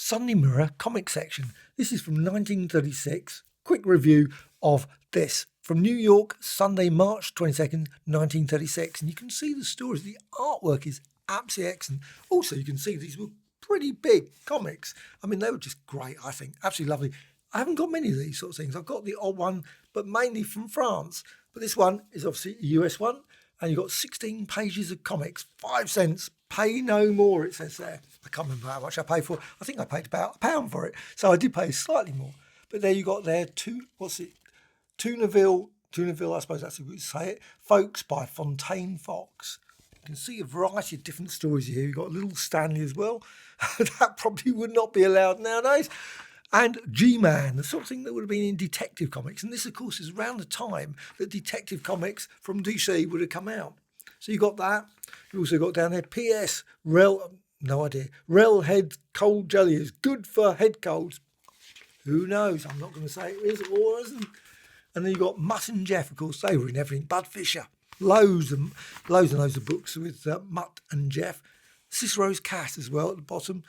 Sunday Mirror comic section. This is from 1936. Quick review of this from New York, Sunday, March 22nd, 1936. And you can see the stories. The artwork is absolutely excellent. Also, you can see these were pretty big comics. I mean, they were just great, I think. Absolutely lovely. I haven't got many of these sort of things. I've got the odd one, but mainly from France. But this one is obviously a US one. And you've got 16 pages of comics, 5 cents. Pay no more, it says there. I can't remember how much I paid for it. I think I paid about £1 for it. So I did pay slightly more. But there you got there, Tunaville, I suppose that's how you say it, Folks by Fontaine Fox. You can see a variety of different stories here. You've got Little Stanley as well. That probably would not be allowed nowadays. And G-Man, the sort of thing that would have been in Detective Comics. And this, of course, is around the time that Detective Comics from DC would have come out. So you got that. You also got down there, P.S. No idea. Rel Head Cold Jelly is good for head colds. Who knows? I'm not going to say it is or isn't. And then you got Mutt and Jeff, of course. They were in everything. Bud Fisher. Loads and loads of books with Mutt and Jeff. Cicero's Cat as well at the bottom.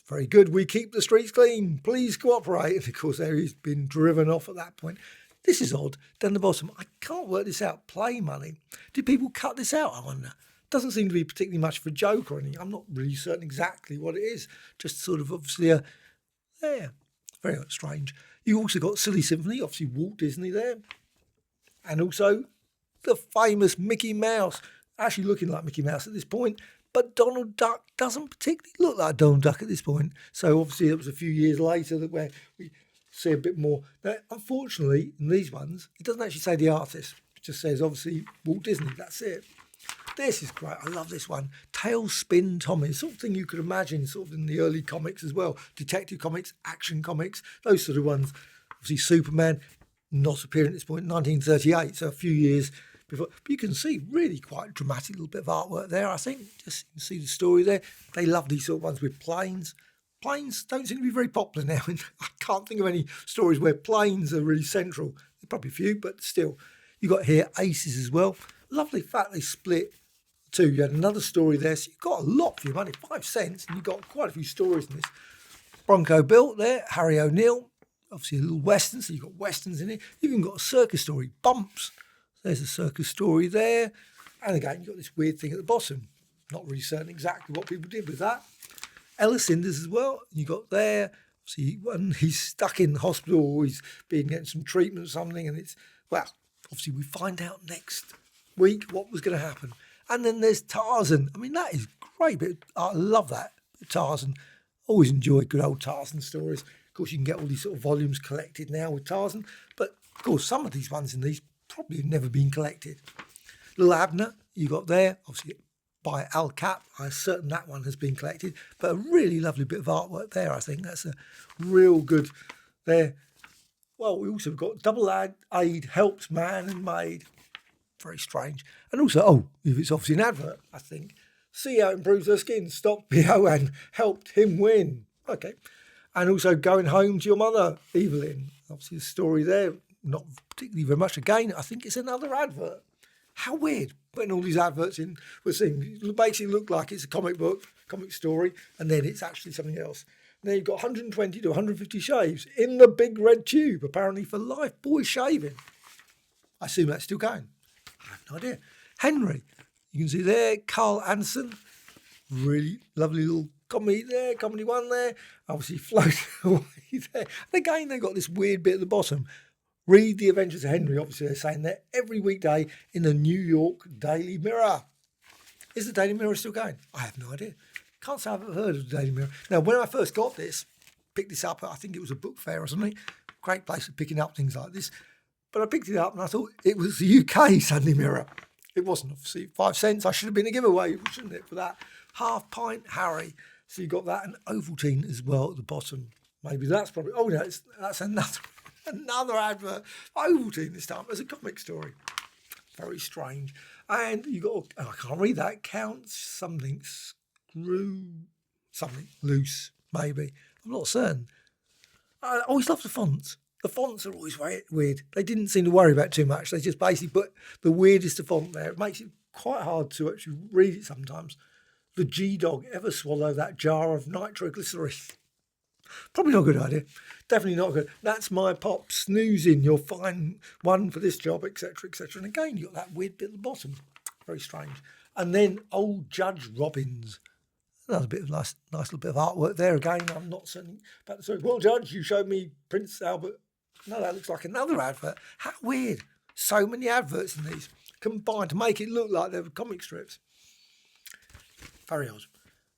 Very good. We keep the streets clean. Please cooperate. And of course, there he's been driven off at that point. This is odd. Down the bottom, I can't work this out. Play money. Did people cut this out, I wonder? Doesn't seem to be particularly much of a joke or anything. I'm not really certain exactly what it is. Just sort of obviously very strange. You also got Silly Symphony, obviously Walt Disney there. And also the famous Mickey Mouse. Actually looking like Mickey Mouse at this point. But Donald Duck doesn't particularly look like Donald Duck at this point. So obviously it was a few years later that where we see a bit more. Now, unfortunately, in these ones, it doesn't actually say the artist. It just says, obviously, Walt Disney. That's it. This is great. I love this one. Tailspin Tommy. Sort of thing you could imagine sort of in the early comics as well. Detective comics, action comics, those sort of ones. Obviously, Superman, not appearing at this point, 1938, so a few years before. But you can see really quite dramatic little bit of artwork there, I think. Just you can see the story there. They love these sort of ones with planes. Planes don't seem to be very popular now. I can't think of any stories where planes are really central. There are probably a few, but still. You got here Aces as well. Lovely fact they split two. You had another story there, so you got a lot for your money, 5 cents, and you got quite a few stories in this. Bronco Bill there, Harry O'Neill. Obviously a little western, so you've got westerns in it. You've even got a circus story, Bumps. There's a circus story there. And again, you've got this weird thing at the bottom. Not really certain exactly what people did with that. Ella Cinders as well. You got there. See, when he's stuck in the hospital, or he's been getting some treatment or something, and it's, well, obviously we find out next week what was going to happen. And then there's Tarzan. I mean, that is great. But I love that. Tarzan. Always enjoyed good old Tarzan stories. Of course, you can get all these sort of volumes collected now with Tarzan. But, of course, some of these ones in these probably have never been collected. Little Abner, you got there. Obviously, by Al Cap. I'm certain that one has been collected. But a really lovely bit of artwork there, I think. That's a real good there. Well, we also got Double Aid helped man and maid. Very strange. And also, it's obviously an advert, I think. See how it improves her skin. Stopped BO and helped him win. Okay. And also Going Home to Your Mother, Evelyn. Obviously a story there. Not particularly very much. Again, I think it's another advert. How weird. Putting all these adverts in. We're seeing it basically look like it's a comic book, comic story, and then it's actually something else. And then you've got 120 to 150 shaves in the big red tube, apparently for life. Boys shaving. I assume that's still going. I have no idea. Henry, you can see there, Carl Anderson, really lovely little comedy there, comedy one there, obviously floating away there. And again, they've got this weird bit at the bottom. Read The Adventures of Henry, obviously they're saying that every weekday in the New York Daily Mirror. Is the Daily Mirror still going? I have no idea. Can't say I've ever heard of the Daily Mirror. Now, when I first got this, picked this up, I think it was a book fair or something, great place for picking up things like this. But I picked it up and I thought it was the UK Sunday Mirror. It wasn't, obviously. 5 cents. I should have been a giveaway, shouldn't it, for that? Half Pint Harry. So you got that and Ovaltine as well at the bottom. Maybe that's probably... Oh, no, that's another advert. Ovaltine this time as a comic story. Very strange. And you got... Oh, I can't read that. Counts something. Screw... Something. Loose, maybe. I'm not certain. I always love the fonts. The fonts are always weird. They didn't seem to worry about too much. They just basically put the weirdest of font there. It makes it quite hard to actually read it sometimes. The G-Dog, ever swallow that jar of nitroglycerin? Probably not a good idea. Definitely not good. That's my pop snoozing. You'll find one for this job, etc., etc. And again, you've got that weird bit at the bottom. Very strange. And then old Judge Robbins. Another bit of nice little bit of artwork there. Again, I'm not certain about the story. Well, Judge, you showed me Prince Albert. No, that looks like another advert. How weird. So many adverts in these combined to make it look like they were comic strips. Very odd.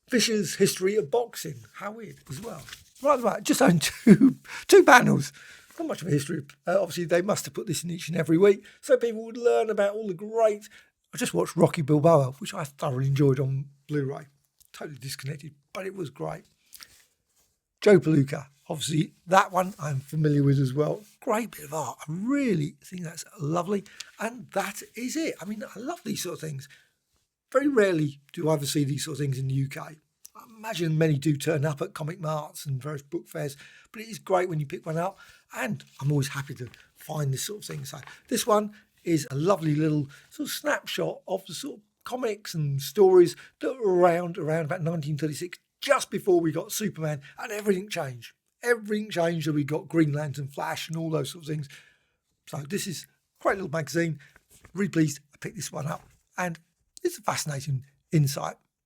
Fisher's History of Boxing. How weird as well. Right, just own two panels. Not much of a history. Obviously, they must have put this in each and every week so people would learn about all the great. I just watched Rocky Balboa, which I thoroughly enjoyed on Blu-ray. Totally disconnected, but it was great. Joe Palooka. Obviously, that one I'm familiar with as well. Great bit of art. I really think that's lovely. And that is it. I mean, I love these sort of things. Very rarely do I ever see these sort of things in the UK. I imagine many do turn up at comic marts and various book fairs, but it is great when you pick one up. And I'm always happy to find this sort of thing. So this one is a lovely little sort of snapshot of the sort of comics and stories that were around about 1936, just before we got Superman, and everything changed. Everything changed, and we got Green Lantern, Flash, and all those sort of things. So this is a great little magazine. Really pleased I picked this one up, and it's a fascinating insight.